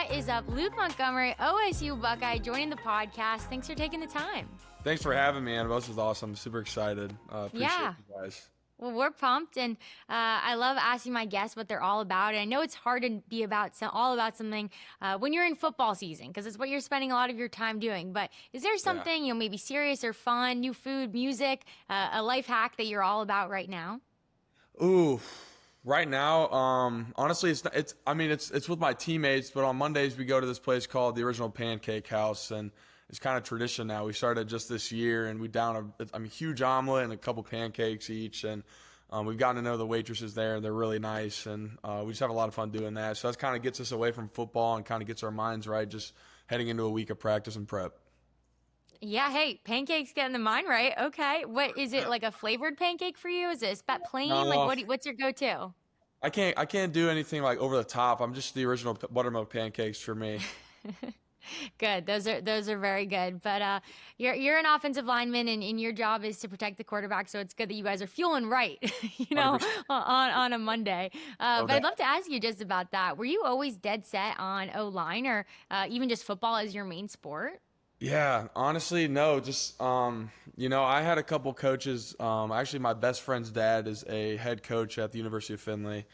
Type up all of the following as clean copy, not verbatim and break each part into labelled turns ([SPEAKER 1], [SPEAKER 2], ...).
[SPEAKER 1] What is up? Luke Montgomery, OSU Buckeye, joining the podcast. Thanks for taking the time.
[SPEAKER 2] Thanks for having me, Annabelle. This was awesome. Super excited. Appreciate you guys.
[SPEAKER 1] Well, we're pumped, and I love asking my guests what they're all about. And I know it's hard to be all about something when you're in football season, because it's what you're spending a lot of your time doing. But is there something, maybe serious or fun, new food, music, a life hack that you're all about right now?
[SPEAKER 2] Ooh, right now, honestly, it's with my teammates. But on Mondays we go to this place called the Original Pancake House, and it's kind of tradition now. We started just this year, and we down a huge omelet and a couple pancakes each, and we've gotten to know the waitresses there, and they're really nice, and we just have a lot of fun doing that. So that kind of gets us away from football and kind of gets our minds right, just heading into a week of practice and prep.
[SPEAKER 1] Yeah, hey, pancakes getting the mind right. Okay, what is it, like a flavored pancake for you? Is it plain?
[SPEAKER 2] No.
[SPEAKER 1] Like what's your go-to?
[SPEAKER 2] I can't do anything like over the top. I'm just the original buttermilk pancakes for me.
[SPEAKER 1] Good. Those are very good. But you're an offensive lineman, and your job is to protect the quarterback. So it's good that you guys are fueling right,
[SPEAKER 2] 100%.
[SPEAKER 1] on a Monday. But
[SPEAKER 2] Okay.
[SPEAKER 1] I'd love to ask you just about that. Were you always dead set on O-line, or even just football as your main sport?
[SPEAKER 2] Yeah, honestly, no. Just I had a couple coaches. Actually, my best friend's dad is a head coach at the University of Findlay,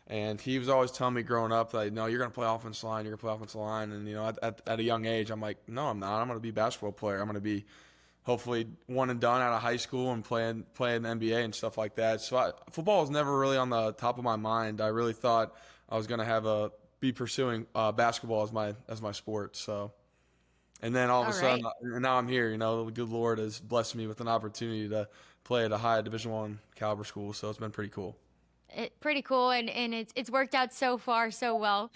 [SPEAKER 2] and he was always telling me growing up that, no, you're gonna play offensive line, you're gonna play offensive line, and at a young age, I'm like, no, I'm not. I'm gonna be a basketball player. I'm gonna be hopefully one and done out of high school and play in the NBA and stuff like that. So football was never really on the top of my mind. I really thought I was gonna be pursuing basketball as my sport. So. And then all of a sudden, and now I'm here. The good Lord has blessed me with an opportunity to play at a high Division I caliber school, so it's been pretty cool.
[SPEAKER 1] Pretty cool, and it's worked out so far so well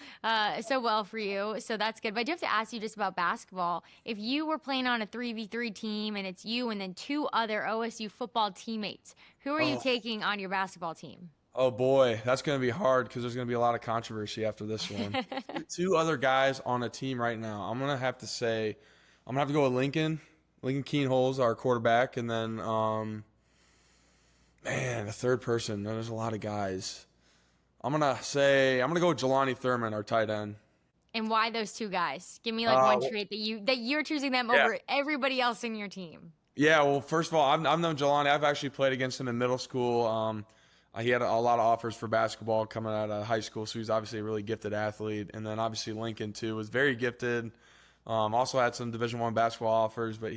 [SPEAKER 1] for you, so that's good. But I do have to ask you just about basketball. If you were playing on a 3v3 team, and it's you and then two other OSU football teammates, who are you taking on your basketball team?
[SPEAKER 2] Oh boy, that's going to be hard because there's going to be a lot of controversy after this one. Two other guys on a team right now. I'm going to have to go with Lincoln Keenholz, our quarterback, and then the third person. There's a lot of guys. I'm going to go with Jelani Thurman, our tight end.
[SPEAKER 1] And why those two guys? Give me one trait that you're choosing them over everybody else in your team.
[SPEAKER 2] Yeah, well, first of all, I've known Jelani. I've actually played against him in middle school. He had a lot of offers for basketball coming out of high school, so he's obviously a really gifted athlete. And then obviously Lincoln, too, was very gifted. Also had some Division I basketball offers, but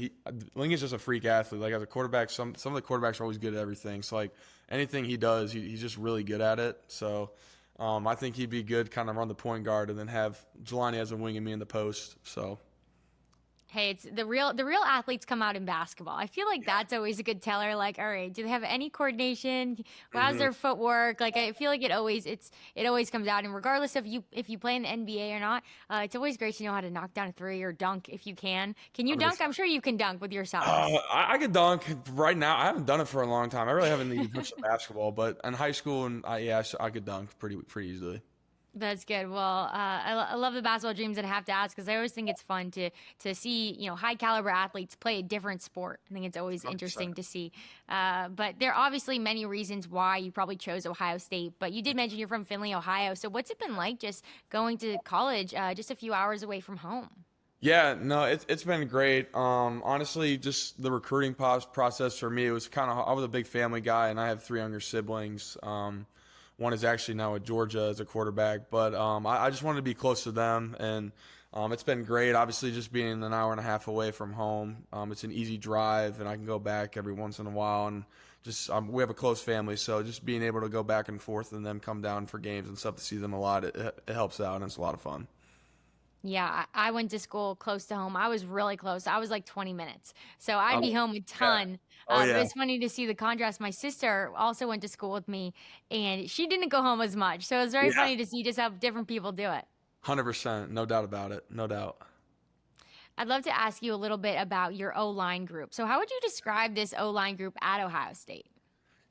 [SPEAKER 2] Lincoln's just a freak athlete. Like, as a quarterback, some of the quarterbacks are always good at everything. So, like, anything he does, he's just really good at it. So I think he'd be good kind of run the point guard and then have Jelani as a wing and me in the post. So.
[SPEAKER 1] Hey, it's the real athletes come out in basketball. I feel like that's always a good teller. Like, all right, do they have any coordination? How's their footwork? Like, I feel like it always comes out. And regardless of if you play in the NBA or not, it's always great to know how to knock down a three or dunk if you can. Can you dunk? I'm sure you can dunk with your size.
[SPEAKER 2] I can dunk right now. I haven't done it for a long time. I really haven't needed much of basketball, but in high school I could dunk pretty easily.
[SPEAKER 1] That's good. Well, I love the basketball dreams, and I have to ask because I always think it's fun to see high caliber athletes play a different sport. I think it's always 100%. Interesting to see. But there are obviously many reasons why you probably chose Ohio State. But you did mention you're from Findlay, Ohio. So what's it been like just going to college just a few hours away from home?
[SPEAKER 2] Yeah, no, it's been great. Honestly, just the recruiting process for me, it was I was a big family guy, and I have 3 younger siblings. One is actually now at Georgia as a quarterback, but I just wanted to be close to them, and it's been great. Obviously, just being an hour and a half away from home, it's an easy drive, and I can go back every once in a while. And just we have a close family, so just being able to go back and forth and then come down for games and stuff to see them a lot, it helps out, and it's a lot of fun.
[SPEAKER 1] Yeah, I went to school close to home. I was really close. I was like 20 minutes. So I'd be home a ton.
[SPEAKER 2] Yeah.
[SPEAKER 1] But it's funny to see the contrast. My sister also went to school with me, and she didn't go home as much. So it was very funny to see just how different people do it.
[SPEAKER 2] 100%. No doubt about it. No doubt.
[SPEAKER 1] I'd love to ask you a little bit about your O-line group. So how would you describe this O-line group at Ohio State?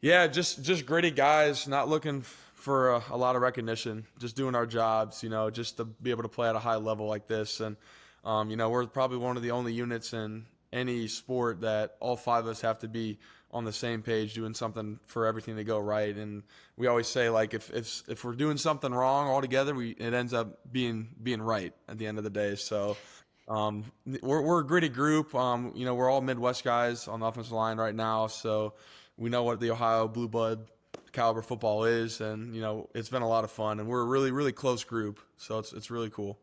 [SPEAKER 2] Yeah, just gritty guys, not looking for a lot of recognition, just doing our jobs, just to be able to play at a high level like this. And, we're probably one of the only units in any sport that all 5 of us have to be on the same page doing something for everything to go right. And we always say, like, if we're doing something wrong all together, it ends up being right at the end of the day. So we're a gritty group. We're all Midwest guys on the offensive line right now, so we know what the Ohio blue blood caliber football is, and it's been a lot of fun, and we're a really, really close group, so it's really cool.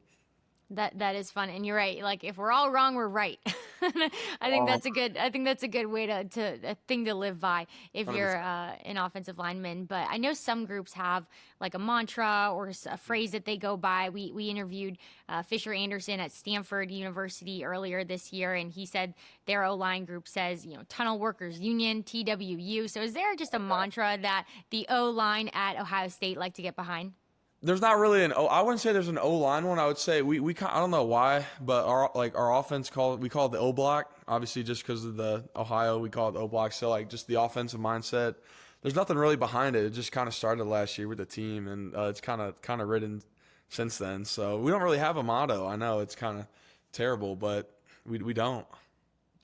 [SPEAKER 1] That is fun, and you're right. Like, if we're all wrong, we're right. I think that's a good way a thing to live by if you're
[SPEAKER 2] 100%.
[SPEAKER 1] an offensive lineman. But I know some groups have like a mantra or a phrase that they go by. We interviewed Fisher Anderson at Stanford University earlier this year, and he said their O-line group says, Tunnel Workers Union, TWU. So is there just a mantra that the O-line at Ohio State like to get behind?
[SPEAKER 2] There's not really I wouldn't say there's an O-line one. I would say we I don't know why, but our offense we call it the O block. Obviously, just because of the Ohio, we call it the O block. So like just the offensive mindset. There's nothing really behind it. It just kind of started last year with the team, and it's kind of ridden since then. So we don't really have a motto. I know it's kind of terrible, but we don't.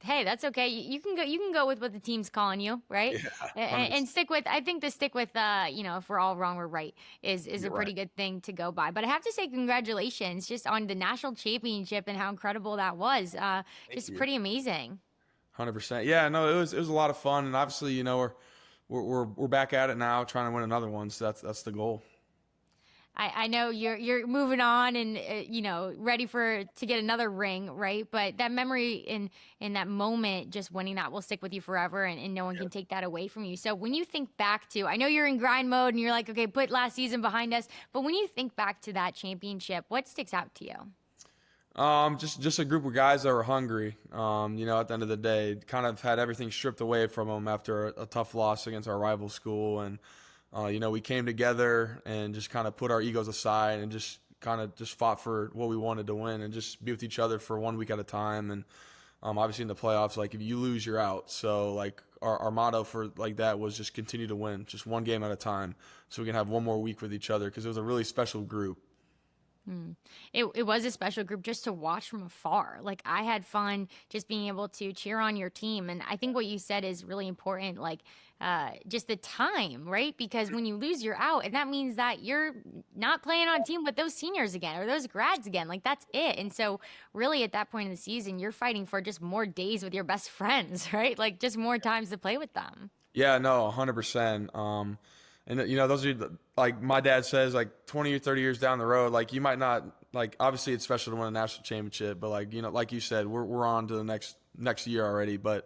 [SPEAKER 1] Hey, that's okay. You can go. You can go with what the team's calling you, right?
[SPEAKER 2] Yeah,
[SPEAKER 1] And stick with. I think to stick with, if we're all wrong, we're right is a
[SPEAKER 2] you're
[SPEAKER 1] pretty
[SPEAKER 2] right.
[SPEAKER 1] good thing to go by. But I have to say, congratulations, just on the national championship and how incredible that was.
[SPEAKER 2] Thank
[SPEAKER 1] Just
[SPEAKER 2] you.
[SPEAKER 1] pretty amazing.
[SPEAKER 2] 100%. Yeah, no, it was a lot of fun, and obviously, we're back at it now, trying to win another one. So that's the goal.
[SPEAKER 1] I know you're moving on and ready to get another ring, right? But that memory in that moment, just winning that will stick with you forever, and no one can take that away from you. So when you think back to, I know you're in grind mode and you're like, okay, put last season behind us, but when you think back to that championship, what sticks out to you?
[SPEAKER 2] Just a group of guys that were hungry. At the end of the day, kind of had everything stripped away from them after a tough loss against our rival school, and we came together and just kind of put our egos aside and just kind of just fought for what we wanted to win and just be with each other for 1 week at a time. And obviously in the playoffs, like if you lose, you're out. So like our motto for like that was just continue to win, just one game at a time, so we can have one more week with each other because it was a really special group.
[SPEAKER 1] It was a special group just to watch from afar. Like, I had fun just being able to cheer on your team. And I think what you said is really important, like just the time, right? Because when you lose, you're out. And that means that you're not playing on a team with those seniors again or those grads again. Like, that's it. And so really at that point in the season, you're fighting for just more days with your best friends, right? Like just more times to play with them.
[SPEAKER 2] Yeah, no, 100%. And those are like my dad says, like 20 or 30 years down the road, like you might not, like obviously it's special to win a national championship, but like like you said, we're on to the next year already. But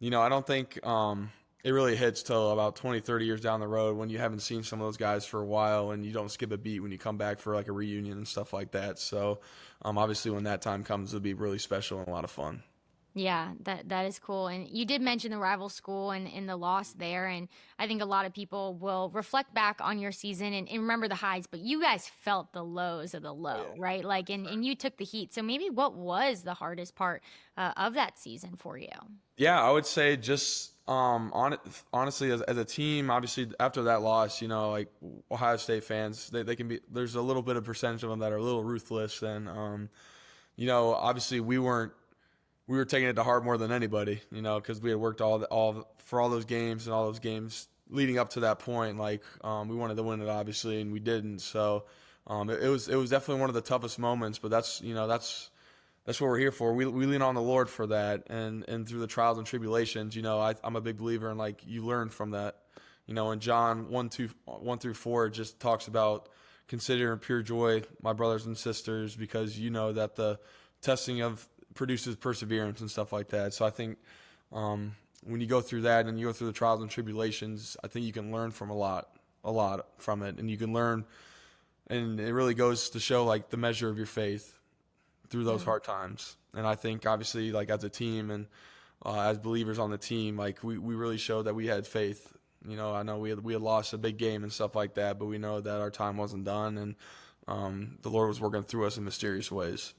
[SPEAKER 2] I don't think it really hits till about 20, 30 years down the road when you haven't seen some of those guys for a while and you don't skip a beat when you come back for like a reunion and stuff like that. So obviously when that time comes, it'll be really special and a lot of fun.
[SPEAKER 1] Yeah, that is cool. And you did mention the rival school and the loss there. And I think a lot of people will reflect back on your season and remember the highs, but you guys felt the lows of the low, right? Like, and you took the heat. So maybe what was the hardest part of that season for you?
[SPEAKER 2] Yeah, I would say just honestly, as a team, obviously after that loss, like Ohio State fans, they can be, there's a little bit of percentage of them that are a little ruthless. And, obviously we were taking it to heart more than anybody, because we had worked for all those games and all those games leading up to that point. Like we wanted to win it, obviously, and we didn't. So it was definitely one of the toughest moments. But that's what we're here for. We lean on the Lord for that, and through the trials and tribulations, I'm a big believer in like you learn from that. In John 1-4, it just talks about considering pure joy, my brothers and sisters, because you know that the testing of produces perseverance and stuff like that. So I think when you go through that and you go through the trials and tribulations, I think you can learn from a lot from it, and you can learn, and it really goes to show like the measure of your faith through those hard times. And I think obviously like as a team and as believers on the team, like we really showed that we had faith. I know we had lost a big game and stuff like that, but we know that our time wasn't done, and the Lord was working through us in mysterious ways.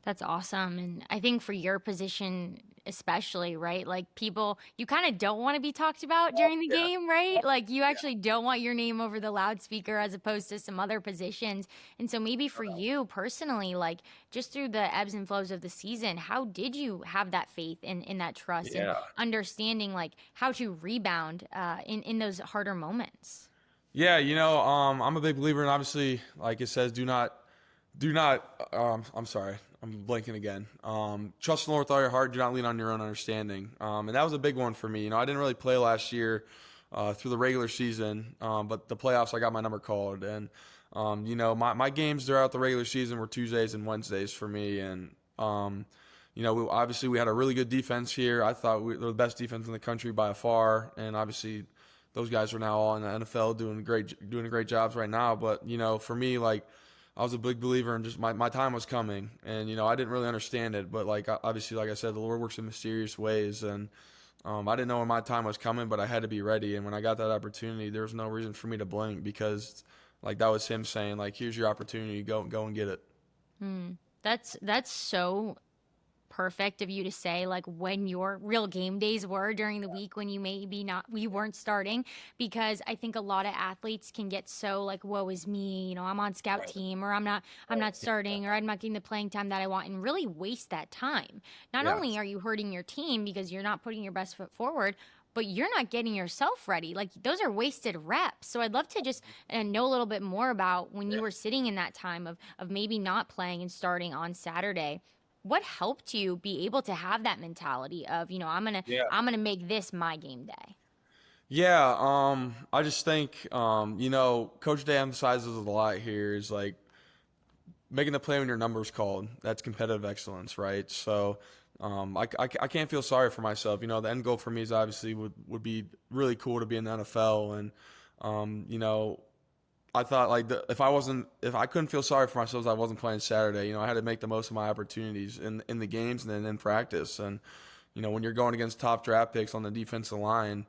[SPEAKER 1] That's awesome. And I think for your position, especially, right? Like people, you kind of don't want to be talked about during the
[SPEAKER 2] Yeah,
[SPEAKER 1] game, right? Like you actually don't want your name over the loudspeaker as opposed to some other positions. And so maybe for you personally, like just through the ebbs and flows of the season, how did you have that faith in that trust and
[SPEAKER 2] yeah.
[SPEAKER 1] understanding like how to rebound in those harder moments?
[SPEAKER 2] Yeah, I'm a big believer in obviously, like it says, I'm sorry, I'm blanking again. Trust the Lord with all your heart. Do not lean on your own understanding. And that was a big one for me. I didn't really play last year through the regular season, but the playoffs, I got my number called. And, my games throughout the regular season were Tuesdays and Wednesdays for me. And, obviously we had a really good defense here. I thought we were the best defense in the country by far. And obviously those guys are now all in the NFL doing great jobs right now. But, for me, like, I was a big believer in just my time was coming, and I didn't really understand it, but like obviously, like I said, the Lord works in mysterious ways, and I didn't know when my time was coming, but I had to be ready. And when I got that opportunity, there was no reason for me to blink because like that was Him saying like, "Here's your opportunity, go and get it."
[SPEAKER 1] That's so perfect of you to say like when your real game days were during the week when you maybe not we weren't starting, because I think a lot of athletes can get so like woe is me, I'm on scout
[SPEAKER 2] Right.
[SPEAKER 1] team, or I'm not starting, or I'm not getting the playing time that I want, and really waste that time. Not
[SPEAKER 2] Yeah.
[SPEAKER 1] only are you hurting your team because you're not putting your best foot forward, but you're not getting yourself ready. Like those are wasted reps. So I'd love to just know a little bit more about when you were sitting in that time of maybe not playing and starting on Saturday. What helped you be able to have that mentality of,
[SPEAKER 2] Yeah.
[SPEAKER 1] I'm gonna make this my game day?
[SPEAKER 2] Yeah, I just think, Coach Day emphasizes a lot here is like making the play when your number's called. That's competitive excellence, right? So, I can't feel sorry for myself. The end goal for me is obviously would be really cool to be in the NFL, and I thought like if I couldn't feel sorry for myself, I wasn't playing Saturday. I had to make the most of my opportunities in the games and then in practice. And when you're going against top draft picks on the defensive line,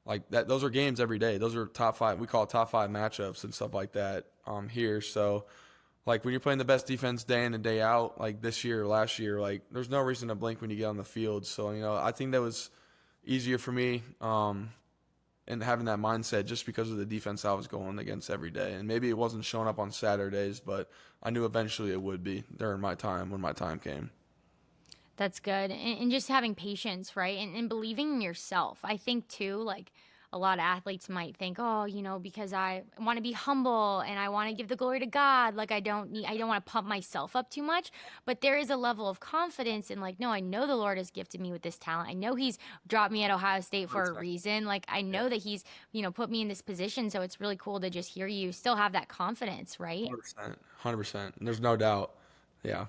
[SPEAKER 2] like that, those are games every day. Those are top five. We call it top five matchups and stuff like that here. So like when you're playing the best defense day in and day out, like this year or last year, like there's no reason to blink when you get on the field. So I think that was easier for me. And having that mindset just because of the defense I was going against every day. And maybe it wasn't showing up on Saturdays, but I knew eventually it would be during my time when my time came.
[SPEAKER 1] That's good. And just having patience, right? And believing in yourself. I think too, like a lot of athletes might think, oh, because I want to be humble and I want to give the glory to God. Like I don't want to pump myself up too much. But there is a level of confidence in like, no, I know the Lord has gifted me with this talent. I know He's dropped me at Ohio State for a
[SPEAKER 2] 100%.
[SPEAKER 1] reason. Like I know that He's, put me in this position. So it's really cool to just hear you still have that confidence, right?
[SPEAKER 2] 100%. 100%. There's no doubt. Yeah.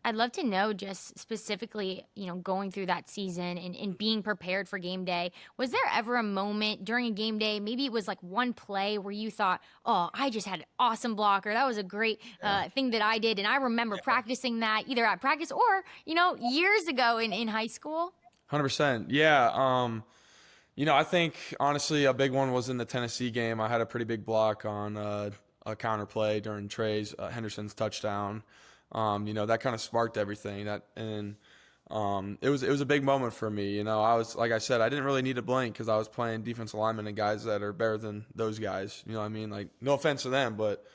[SPEAKER 1] I'd love to know just specifically, going through that season and being prepared for game day. Was there ever a moment during a game day, maybe it was like one play where you thought, oh, I just had an awesome blocker. That was a great
[SPEAKER 2] Yeah.
[SPEAKER 1] thing that I did. And I remember practicing that either at practice or, years ago in high school.
[SPEAKER 2] 100%. Yeah. I think honestly a big one was in the Tennessee game. I had a pretty big block on a counter play during Trey's Henderson's touchdown. That kind of sparked everything. It was a big moment for me. I was like I said, I didn't really need to blink because I was playing defensive linemen and guys that are better than those guys. You know what I mean? Like no offense to them, but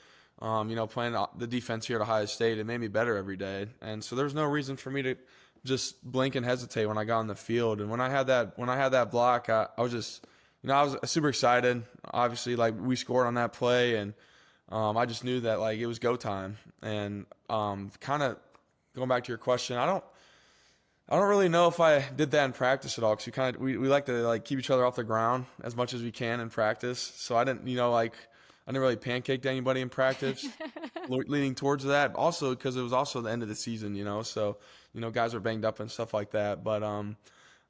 [SPEAKER 2] playing the defense here at Ohio State, it made me better every day. And so there's no reason for me to just blink and hesitate when I got on the field. And when I had that block, I was just, I was super excited. Obviously, like we scored on that play, and I just knew that like it was go time. And kind of going back to your question, I don't really know if I did that in practice at all because we like to like keep each other off the ground as much as we can in practice. So I didn't really pancake anybody in practice, leaning towards that. Also because it was also the end of the season, so guys are banged up and stuff like that. But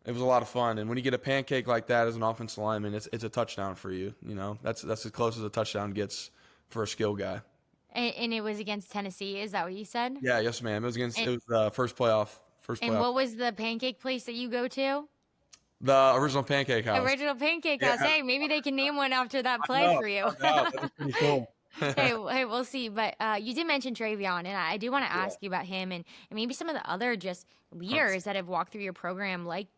[SPEAKER 2] it was a lot of fun. And when you get a pancake like that as an offensive lineman, it's a touchdown for you. That's as close as a touchdown gets for a skill guy.
[SPEAKER 1] And it was against Tennessee. Is that what you said?
[SPEAKER 2] Yeah, yes, ma'am. It was first playoff.
[SPEAKER 1] And what was the pancake place that you go to?
[SPEAKER 2] The original Pancake House.
[SPEAKER 1] Original Pancake
[SPEAKER 2] Yeah.
[SPEAKER 1] House. Hey, maybe they can name one after that play
[SPEAKER 2] No,
[SPEAKER 1] for you.
[SPEAKER 2] no doubt. That was pretty cool.
[SPEAKER 1] Hey, we'll see. But you did mention Travion, and I do want to
[SPEAKER 2] Yeah,
[SPEAKER 1] ask you about him and maybe some of the other just
[SPEAKER 2] 100%.
[SPEAKER 1] leaders that have walked through your program, like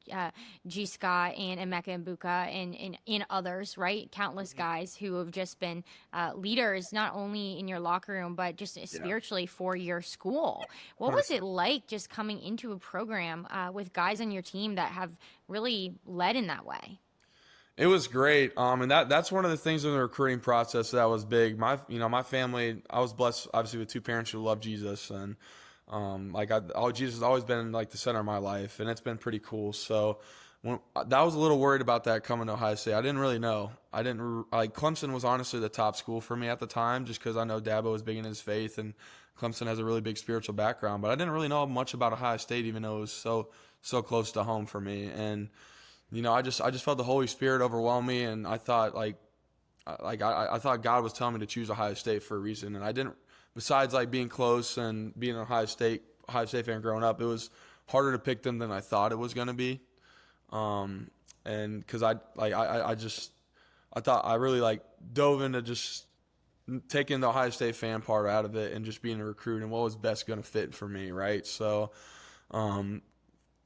[SPEAKER 1] G. Scott and Emeka and Buka and others, right? Countless guys who have just been leaders, not only in your locker room, but just
[SPEAKER 2] Yeah,
[SPEAKER 1] spiritually for your school. What was
[SPEAKER 2] 100%.
[SPEAKER 1] it like just coming into a program with guys on your team that have really led in that way?
[SPEAKER 2] It was great. And that's one of the things in the recruiting process that was big. My family, I was blessed obviously with two parents who love Jesus, and Jesus has always been like the center of my life, and it's been pretty cool. So I was a little worried about that coming to Ohio State. I didn't really know. I didn't like Clemson was honestly the top school for me at the time, just because I know Dabo was big in his faith, and Clemson has a really big spiritual background. But I didn't really know much about Ohio State, even though it was so close to home for me. And I just felt the Holy Spirit overwhelm me, and I thought I thought God was telling me to choose Ohio State for a reason, and I didn't. Besides like being close and being an Ohio State fan growing up, it was harder to pick them than I thought it was going to be. And because I thought I really like dove into just taking the Ohio State fan part out of it and just being a recruit and what was best going to fit for me, right? So, um,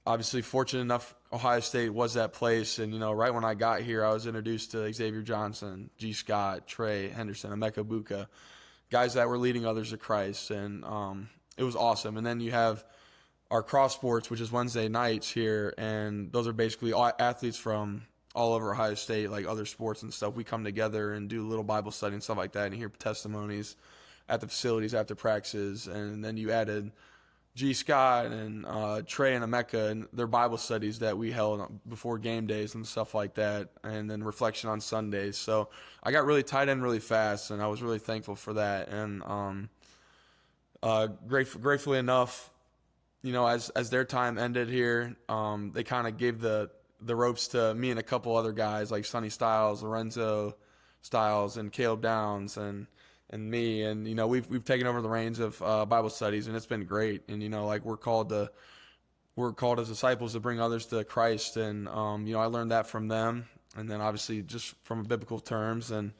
[SPEAKER 2] obviously fortunate enough Ohio State was that place, and right when I got here I was introduced to Xavier Johnson, G. Scott, Trey Henderson, Emeka Buka, guys that were leading others to Christ, and it was awesome. And then you have our cross sports, which is Wednesday nights here, and those are basically all athletes from all over Ohio State, like other sports and stuff. We come together and do a little Bible study and stuff like that, and hear testimonies at the facilities after practices. And then you added G. Scott and Trey and Emeka and their Bible studies that we held before game days and stuff like that, and then reflection on Sundays. So I got really tied in really fast, and I was really thankful for that. And gratefully enough, as their time ended here, they kind of gave the ropes to me and a couple other guys like Sonny Styles, Lorenzo Styles, and Caleb Downs, and me, and we've taken over the reins of Bible studies, and it's been great. And like we're called as disciples to bring others to Christ, and I learned that from them, and then obviously just from biblical terms, and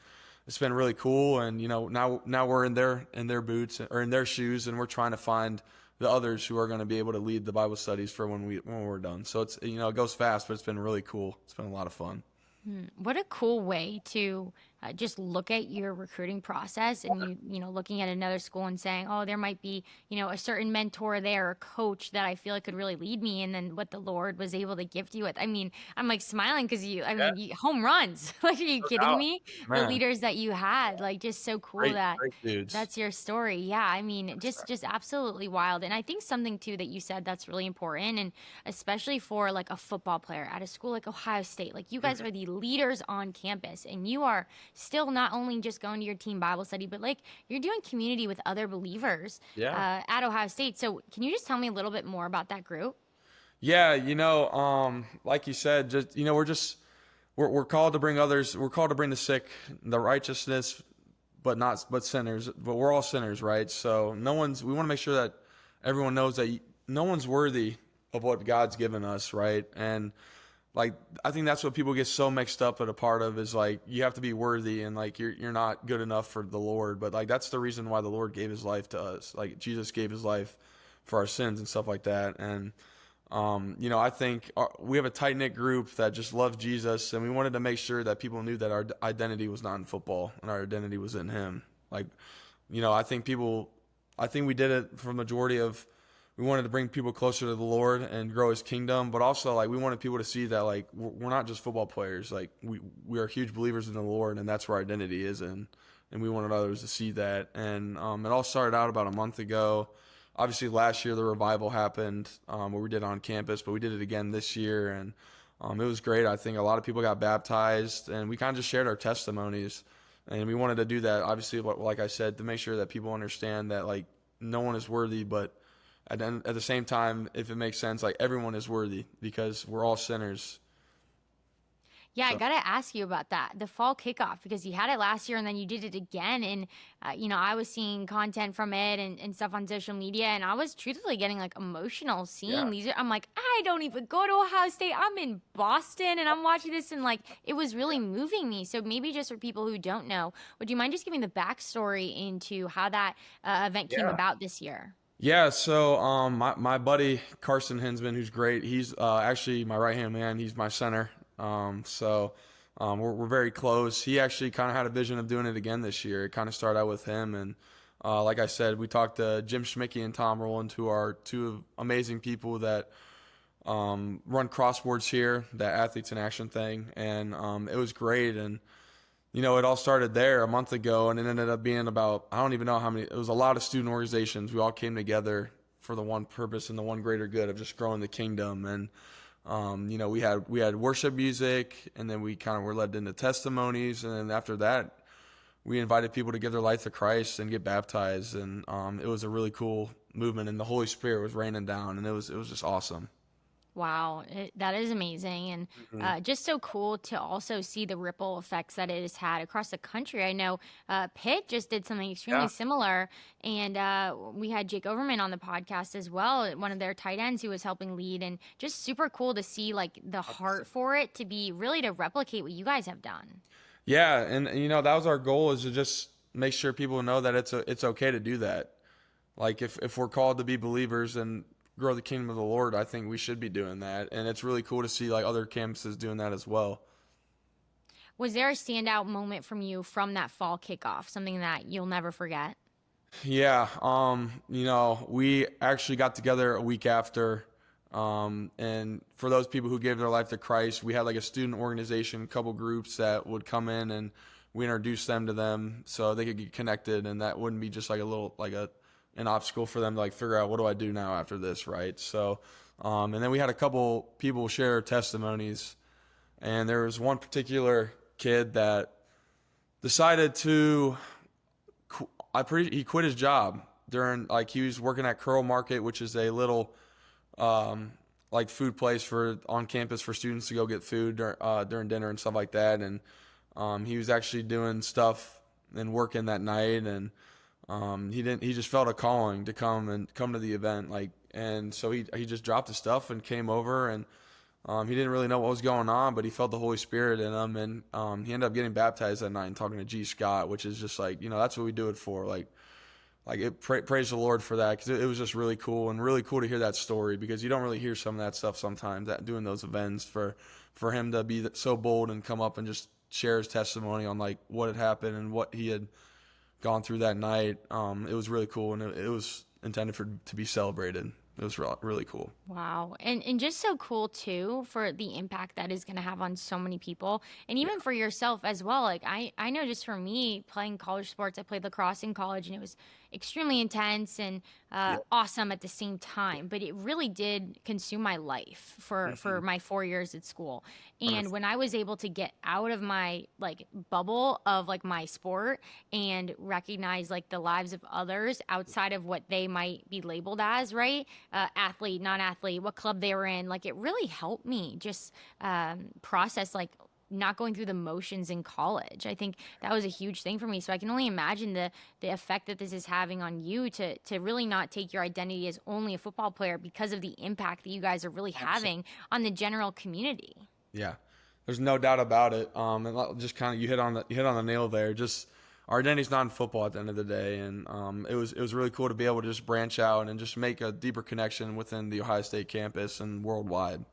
[SPEAKER 2] it's been really cool. And now we're in their boots or in their shoes, and we're trying to find the others who are going to be able to lead the Bible studies for when we're done. So it's it goes fast, but it's been really cool. It's been a lot of fun.
[SPEAKER 1] What a cool way to just look at your recruiting process, and looking at another school and saying, oh, there might be a certain mentor there, a coach that I feel like could really lead me, and then what the Lord was able to gift you with. I mean, I'm like smiling because home runs. Like, are you kidding
[SPEAKER 2] Out,
[SPEAKER 1] me? The
[SPEAKER 2] man.
[SPEAKER 1] leaders that you had, like, just so cool
[SPEAKER 2] Great,
[SPEAKER 1] that
[SPEAKER 2] great dudes.
[SPEAKER 1] that's your story. Yeah, I mean, just absolutely wild. And I think something too that you said that's really important, and especially for like a football player at a school like Ohio State, like you guys are the leaders on campus, and you are still not only just going to your team Bible study, but like you're doing community with other believers
[SPEAKER 2] Yeah.
[SPEAKER 1] at Ohio State. So can you just tell me a little bit more about that group?
[SPEAKER 2] Yeah, like you said, just we're called to bring others. We're called to bring the sick, the righteousness, but sinners. But we're all sinners, right? So no one's. We want to make sure that everyone knows that no one's worthy of what God's given us, right? And like I think that's what people get so mixed up at a part of is like you have to be worthy, and like you're not good enough for the Lord. But like that's the reason why the Lord gave His life to us. Like Jesus gave His life for our sins and stuff like that. And I think we have a tight knit group that just loves Jesus, and we wanted to make sure that people knew that our identity was not in football and our identity was in Him. Like, I think we did it for the majority of. We wanted to bring people closer to the Lord and grow His kingdom, but also like we wanted people to see that like we're not just football players. Like we are huge believers in the Lord, and that's where our identity is in. And we wanted others to see that. And it all started out about a month ago. Obviously, last year the revival happened where we did it on campus, but we did it again this year, and it was great. I think a lot of people got baptized, and we kind of just shared our testimonies. And we wanted to do that, obviously, like I said, to make sure that people understand that like no one is worthy, but at the same time, if it makes sense, like everyone is worthy because we're all sinners.
[SPEAKER 1] Yeah, I
[SPEAKER 2] So
[SPEAKER 1] gotta ask you about that, the fall kickoff, because you had it last year and then you did it again. And, I was seeing content from it and stuff on social media, and I was truthfully getting like emotional seeing
[SPEAKER 2] yeah.
[SPEAKER 1] these. I'm like, I don't even go to Ohio State. I'm in Boston and I'm watching this, and like, it was really moving me. So maybe just for people who don't know, would you mind just giving the backstory into how that event came
[SPEAKER 2] Yeah.
[SPEAKER 1] about this year?
[SPEAKER 2] Yeah, so my buddy Carson Hinsman, who's great, he's actually my right hand man. He's my center. We're very close. He actually kind of had a vision of doing it again this year. It kind of started out with him, and like I said, we talked to Jim Schmicky and Tom Rowland, who are two amazing people that run crosswords here, that Athletes in Action thing, and it was great. And it all started there a month ago, and it ended up being about, I don't even know how many, it was a lot of student organizations. We all came together for the one purpose and the one greater good of just growing the kingdom. And, we had worship music, and then we kind of were led into testimonies. And then after that, we invited people to give their life to Christ and get baptized. And it was a really cool movement, and the Holy Spirit was raining down, and it was just awesome.
[SPEAKER 1] Wow, that is amazing, and
[SPEAKER 2] Mhm.
[SPEAKER 1] just so cool to also see the ripple effects that it has had across the country. I know Pitt just did something extremely
[SPEAKER 2] Yeah.
[SPEAKER 1] similar, and we had Jake Overman on the podcast as well, one of their tight ends who was helping lead, and just super cool to see like the heart for it to be really to replicate what you guys have done.
[SPEAKER 2] Yeah, and that was our goal, is to just make sure people know that it's okay to do that. Like if we're called to be believers and grow the kingdom of the Lord, I think we should be doing that. And it's really cool to see like other campuses doing that as well.
[SPEAKER 1] Was there a standout moment from you from that fall kickoff, something that you'll never forget?
[SPEAKER 2] Yeah, we actually got together a week after, and for those people who gave their life to Christ, we had like a student organization, couple groups that would come in, and we introduced them to them so they could get connected, and that wouldn't be just like a little like an obstacle for them to like figure out, what do I do now after this, right? So, and then we had a couple people share testimonies, and there was one particular kid that decided to he quit his job during, like, he was working at Curl Market, which is a little um, like food place for on campus for students to go get food during dinner and stuff like that. And he was actually doing stuff and working that night, and he just felt a calling to come to the event, like, and so he just dropped his stuff and came over. And he didn't really know what was going on, but he felt the Holy Spirit in him, and he ended up getting baptized that night and talking to G. Scott, which is just like, that's what we do it for. Praise the Lord for that, because it was just really cool, and really cool to hear that story, because you don't really hear some of that stuff sometimes, that doing those events, for him to be so bold and come up and just share his testimony on like what had happened and what he had gone through that night. It was really cool, and it was intended to be celebrated. It was really cool.
[SPEAKER 1] Wow. And just so cool too for the impact that is going to have on so many people and
[SPEAKER 2] Yeah.
[SPEAKER 1] even for yourself as well. Like I know just for me playing college sports, I played lacrosse in college and it was extremely intense and
[SPEAKER 2] Yeah.
[SPEAKER 1] awesome at the same time, but it really did consume my life for
[SPEAKER 2] Mhm.
[SPEAKER 1] my 4 years at school. And
[SPEAKER 2] 100%.
[SPEAKER 1] when I was able to get out of my like bubble of like my sport and recognize like the lives of others outside of what they might be labeled as, right? Athlete, non-athlete, what club they were in. Like it really helped me just process like not going through the motions in college. I think that was a huge thing for me. So I can only imagine the effect that this is having on you to really not take your identity as only a football player because of the impact that you guys are really
[SPEAKER 2] 100%.
[SPEAKER 1] having on the general community.
[SPEAKER 2] Yeah, there's no doubt about it. Just kind of, you hit on the nail there. Just our identity's not in football at the end of the day, and it was really cool to be able to just branch out and just make a deeper connection within the Ohio State campus and worldwide.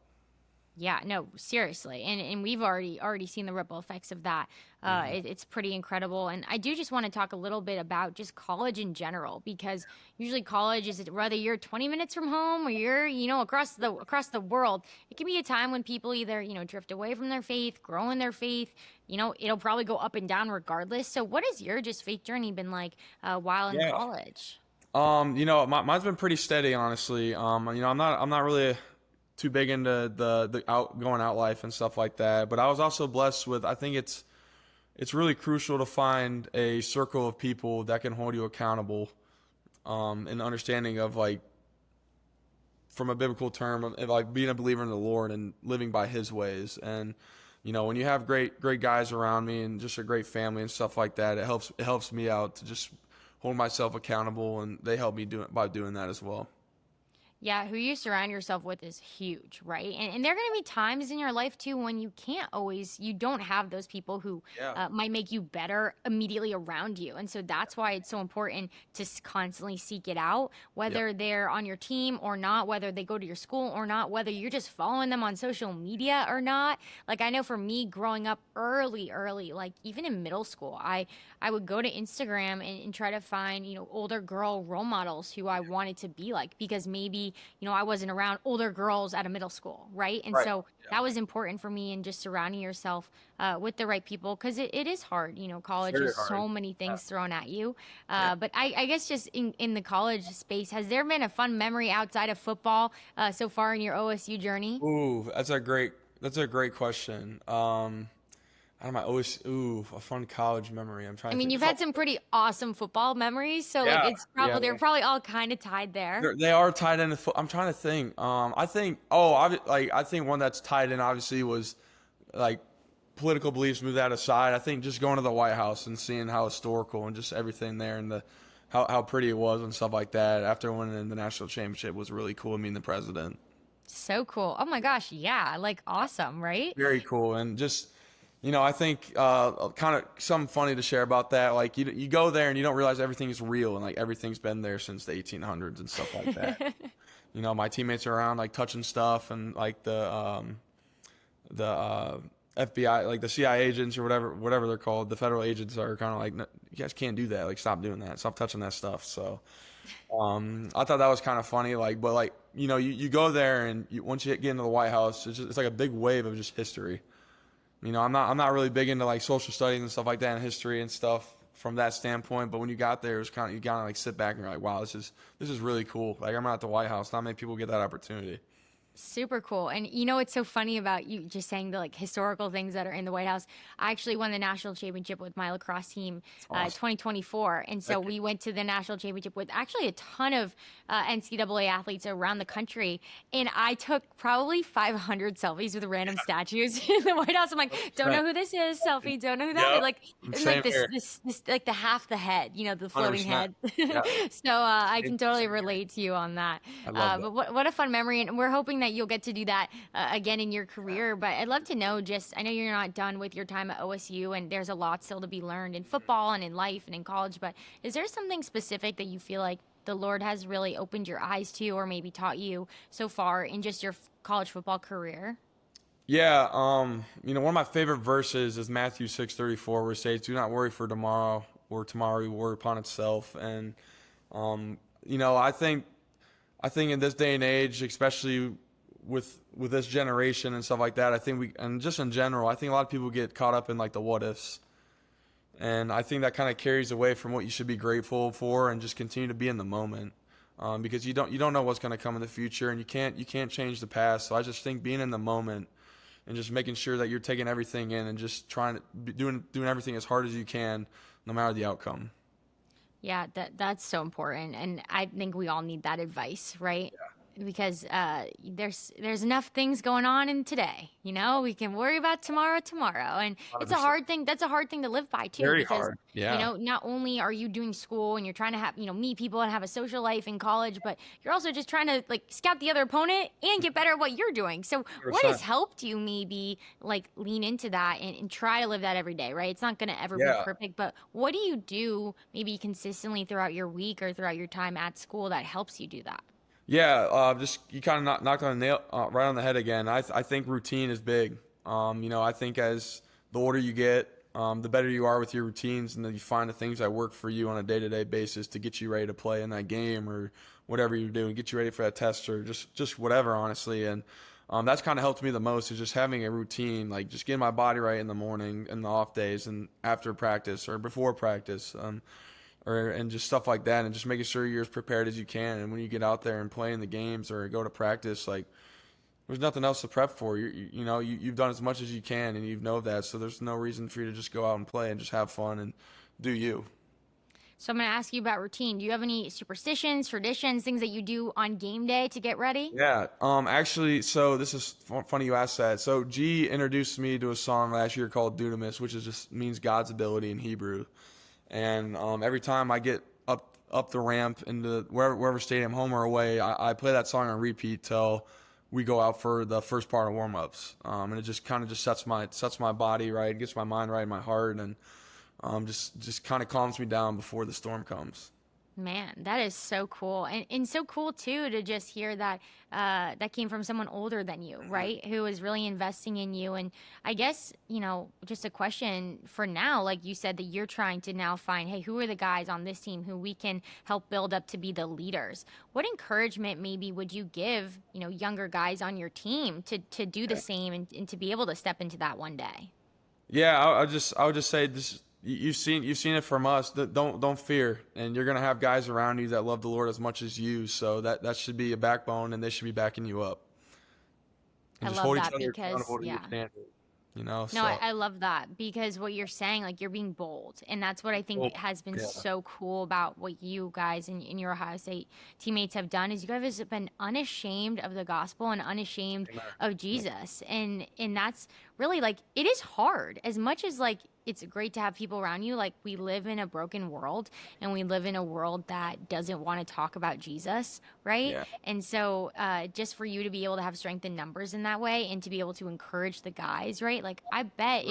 [SPEAKER 1] Yeah, no, seriously, and we've already seen the ripple effects of that.
[SPEAKER 2] Hmm.
[SPEAKER 1] It's pretty incredible, and I do just want to talk a little bit about just college in general because usually college is whether you're 20 minutes from home or you're across the world. It can be a time when people either drift away from their faith, grow in their faith. It'll probably go up and down regardless. So, what has your just faith journey been like while in
[SPEAKER 2] Yeah.
[SPEAKER 1] college?
[SPEAKER 2] Mine's been pretty steady, honestly. I'm not really too big into the going out life and stuff like that. But I was also blessed with, I think it's really crucial to find a circle of people that can hold you accountable, and understanding of like, from a biblical term of like being a believer in the Lord and living by His ways. And when you have great guys around me and just a great family and stuff like that, it helps me out to just hold myself accountable, and they help me by doing that as well.
[SPEAKER 1] Yeah, who you surround yourself with is huge, right? And there are going to be times in your life too when you don't have those people who
[SPEAKER 2] Yeah.
[SPEAKER 1] might make you better immediately around you. And so that's why it's so important to constantly seek it out,
[SPEAKER 2] Yep.
[SPEAKER 1] whether they're on your team or not, whether they go to your school or not, whether you're just following them on social media or not. Like I know for me growing up early, like even in middle school, I would go to Instagram and try to find, older girl role models who I wanted to be like because maybe I wasn't around older girls at a middle school, right? And
[SPEAKER 2] Right.
[SPEAKER 1] so
[SPEAKER 2] Yeah.
[SPEAKER 1] that was important for me and just surrounding yourself with the right people because it is hard.
[SPEAKER 2] It's
[SPEAKER 1] College
[SPEAKER 2] very
[SPEAKER 1] is
[SPEAKER 2] hard.
[SPEAKER 1] so many
[SPEAKER 2] Yeah.
[SPEAKER 1] things thrown at you.
[SPEAKER 2] Yeah.
[SPEAKER 1] But I guess just in the college space, has there been a fun memory outside of football so far in your OSU journey?
[SPEAKER 2] Ooh, that's a great question. I don't know, a fun college memory. I'm
[SPEAKER 1] I
[SPEAKER 2] trying to
[SPEAKER 1] mean,
[SPEAKER 2] think.
[SPEAKER 1] you've had some pretty awesome football memories, so like
[SPEAKER 2] Yeah.
[SPEAKER 1] it's
[SPEAKER 2] Yeah.
[SPEAKER 1] probably they're probably all kind of tied there.
[SPEAKER 2] They are tied in. I'm trying to think. I think one that's tied in obviously was like political beliefs. Move that aside. I think just going to the White House and seeing how historical and just everything there and how pretty it was and stuff like that after winning the national championship was really cool. I mean, the president.
[SPEAKER 1] So cool. Oh my gosh, yeah, like awesome, right?
[SPEAKER 2] Very cool. And just, I think kind of something funny to share about that. Like you go there and you don't realize everything is real and like everything's been there since the 1800s and stuff like that. My teammates are around like touching stuff and like the FBI, like the CIA agents or whatever they're called, the federal agents are kind of like, "No, you guys can't do that. Like, stop doing that. Stop touching that stuff." So, I thought that was kind of funny. Like, but like, you go there and once you get into the White House, it's like a big wave of just history. I'm not really big into like social studies and stuff like that and history and stuff from that standpoint. But when you got there, it was you kind of like sit back and you're like, wow, this is really cool. Like I'm at the White House. Not many people get that opportunity.
[SPEAKER 1] Super cool. And it's so funny about you just saying the like historical things that are in the White House. I actually won the national championship with my lacrosse team
[SPEAKER 2] Awesome.
[SPEAKER 1] 2024. And so
[SPEAKER 2] Okay.
[SPEAKER 1] we went to the national championship with actually a ton of NCAA athletes around the country. And I took probably 500 selfies with random statues in the White House. I'm like, don't know who this is, selfie, don't know who that is.
[SPEAKER 2] Yep.
[SPEAKER 1] Like, it's
[SPEAKER 2] Same
[SPEAKER 1] like this,
[SPEAKER 2] here.
[SPEAKER 1] this, like the half the head, the floating
[SPEAKER 2] 100%.
[SPEAKER 1] head.
[SPEAKER 2] Yeah.
[SPEAKER 1] So I can totally relate to you on that.
[SPEAKER 2] I love that.
[SPEAKER 1] But what a fun memory. And we're hoping that you'll get to do that again in your career. But I'd love to know I know you're not done with your time at OSU and there's a lot still to be learned in football and in life and in college. But is there something specific that you feel like the Lord has really opened your eyes to or maybe taught you so far in just your college football career?
[SPEAKER 2] Yeah, one of my favorite verses is Matthew 6:34, where it says, "Do not worry for tomorrow, or tomorrow will worry upon itself." And I think in this day and age, especially with this generation and stuff like that, I think and just in general, I think a lot of people get caught up in like the what ifs, and I think that kind of carries away from what you should be grateful for and just continue to be in the moment. Because you don't know what's going to come in the future, and you can't change the past. So I just think being in the moment and just making sure that you're taking everything in and just trying to doing everything as hard as you can, no matter the outcome.
[SPEAKER 1] Yeah, that's so important, and I think we all need that advice, right? Because there's enough things going on in today. We can worry about tomorrow, and it's a
[SPEAKER 2] 100%.
[SPEAKER 1] hard thing. That's a hard thing to live by too,
[SPEAKER 2] Very
[SPEAKER 1] because
[SPEAKER 2] hard. Yeah.
[SPEAKER 1] not only are you doing school and you're trying to have meet people and have a social life in college, but you're also just trying to like scout the other opponent and get better at what you're doing. So what has
[SPEAKER 2] 100%.
[SPEAKER 1] helped you maybe like lean into that and try to live that every day, right? It's not going to ever be
[SPEAKER 2] Yeah.
[SPEAKER 1] perfect, but what do you do maybe consistently throughout your week or throughout your time at school that helps you do that?
[SPEAKER 2] Yeah, just you kind of knocked on the nail right on the head again. I think routine is big. I think as the older you get, the better you are with your routines, and then you find the things that work for you on a day-to-day basis to get you ready to play in that game or whatever you're doing, get you ready for that test or just whatever, honestly. And that's kind of helped me the most is just having a routine, like just getting my body right in the morning and the off days and after practice or before practice. And just stuff like that, and just making sure you're as prepared as you can. And when you get out there and play in the games or go to practice, like there's nothing else to prep for. You've done as much as you can, and you know that. So there's no reason for you to just go out and play and just have fun and do you.
[SPEAKER 1] So I'm going to ask you about routine. Do you have any superstitions, traditions, things that you do on game day to get ready?
[SPEAKER 2] Yeah. Actually, so this is funny you asked that. So G introduced me to a song last year called Dunamis, which is just means God's ability in Hebrew. And every time I get up the ramp into wherever stadium, home or away, I play that song on repeat till we go out for the first part of warm-ups. And it just kind of just sets my body right, gets my mind right, my heart, and just kind of calms me down before the storm comes.
[SPEAKER 1] Man, that is so cool. And so cool too to just hear that that came from someone older than you, right? Who is really investing in you. And I guess, just a question for now, like you said that you're trying to now find, hey, who are the guys on this team who we can help build up to be the leaders? What encouragement maybe would you give, younger guys on your team to do the same and to be able to step into that one day?
[SPEAKER 2] Yeah, I would just say this. You've seen it from us. Don't fear, and you're gonna have guys around you that love the Lord as much as you. So that should be a backbone, and they should be backing you up. And
[SPEAKER 1] I
[SPEAKER 2] just
[SPEAKER 1] love
[SPEAKER 2] hold each
[SPEAKER 1] that
[SPEAKER 2] other
[SPEAKER 1] because,
[SPEAKER 2] accountable to your
[SPEAKER 1] yeah.
[SPEAKER 2] standard.
[SPEAKER 1] No,
[SPEAKER 2] So
[SPEAKER 1] I love that because what you're saying, like you're being bold. And that's what I
[SPEAKER 2] well,
[SPEAKER 1] think has been
[SPEAKER 2] yeah,
[SPEAKER 1] so cool about what you guys and your Ohio State teammates have done is you guys have been unashamed of the gospel and unashamed
[SPEAKER 2] amen.
[SPEAKER 1] of Jesus. And that's really like it is hard as much as like it's great to have people around you. Like we live in a broken world and we live in a world that doesn't want to talk about Jesus, right?
[SPEAKER 2] Yeah,
[SPEAKER 1] And so just for you to be able to have strength in numbers in that way and to be able to encourage the guys, right? Like I bet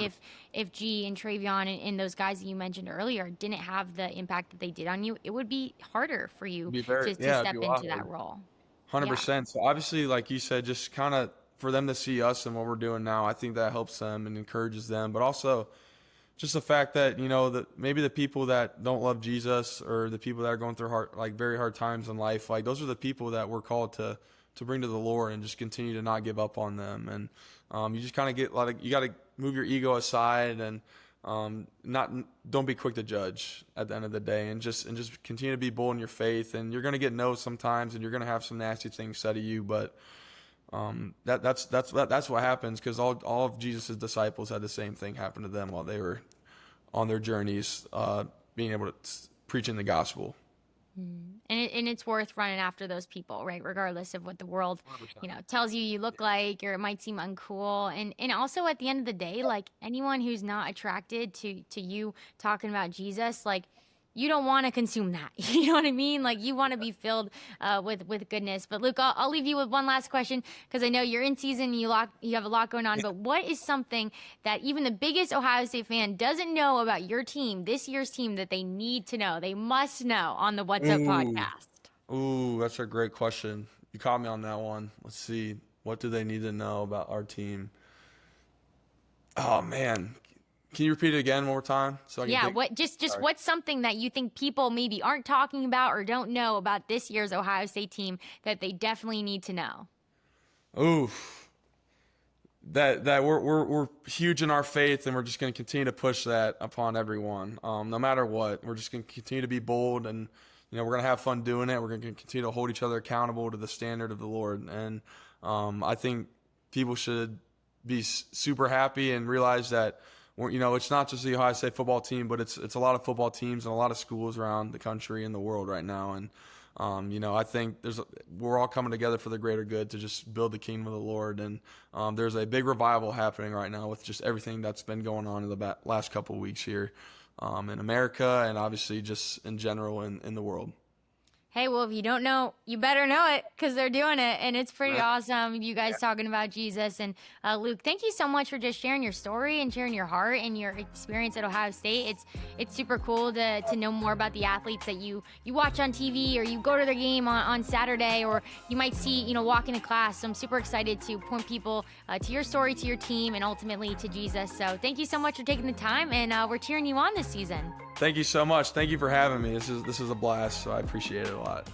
[SPEAKER 1] if G and Travion and those guys that you mentioned earlier didn't have the impact that they did on you, it would be harder for you to
[SPEAKER 2] it'd
[SPEAKER 1] step
[SPEAKER 2] be
[SPEAKER 1] into
[SPEAKER 2] wild.
[SPEAKER 1] that role. Yeah.
[SPEAKER 2] 100%. So obviously, like you said, just kind of for them to see us and what we're doing now, I think that helps them and encourages them. But also, just the fact that that maybe the people that don't love Jesus or the people that are going through very hard times in life, like those are the people that we're called to bring to the Lord and just continue to not give up on them. And you just kind of you got to move your ego aside and not don't be quick to judge at the end of the day, and just continue to be bold in your faith. And you're gonna get no's sometimes, and you're gonna have some nasty things said to you, but that's what happens because all of Jesus' disciples had the same thing happen to them while they were on their journeys, being able to preaching the gospel.
[SPEAKER 1] And it's worth running after those people, right? Regardless of what the world,
[SPEAKER 2] 100%.
[SPEAKER 1] tells you look like, or it might seem uncool. And also at the end of the day, like anyone who's not attracted to you talking about Jesus, like you don't want to consume that. You know what I mean? Like you want to be filled with goodness. But Luke, I'll leave you with one last question because I know you're in season, you have a lot going on. But what is something that even the biggest Ohio State fan doesn't know about your team, this year's team, that they need to know, they must know on the What's Up
[SPEAKER 2] Ooh,
[SPEAKER 1] podcast?
[SPEAKER 2] that's a great question. You caught me on that one. Let's see. What do they need to know about our team? Oh man, can you repeat it again one more time so I can
[SPEAKER 1] Yeah,
[SPEAKER 2] think?
[SPEAKER 1] what just
[SPEAKER 2] Sorry.
[SPEAKER 1] what's something that you think people maybe aren't talking about or don't know about this year's Ohio State team that they definitely need to know?
[SPEAKER 2] Oof. That we're huge in our faith, and we're just going to continue to push that upon everyone. No matter what, we're just going to continue to be bold, and we're going to have fun doing it. We're going to continue to hold each other accountable to the standard of the Lord, and I think people should be super happy and realize that it's not just the Ohio State football team, but it's a lot of football teams and a lot of schools around the country and the world right now, and I think we're all coming together for the greater good to just build the kingdom of the Lord. And there's a big revival happening right now with just everything that's been going on in the last couple of weeks here in America and obviously just in general in the world.
[SPEAKER 1] Hey, well, if you don't know, you better know it because they're doing it, and it's pretty awesome. You guys talking about Jesus. And Luke, thank you so much for just sharing your story and sharing your heart and your experience at Ohio State. It's super cool to know more about the athletes that you watch on TV or you go to their game on Saturday, or you might see walk into class. So I'm super excited to point people to your story, to your team, and ultimately to Jesus. So thank you so much for taking the time, and we're cheering you on this season.
[SPEAKER 2] Thank you so much. Thank you for having me. This is a blast, so I appreciate it a lot.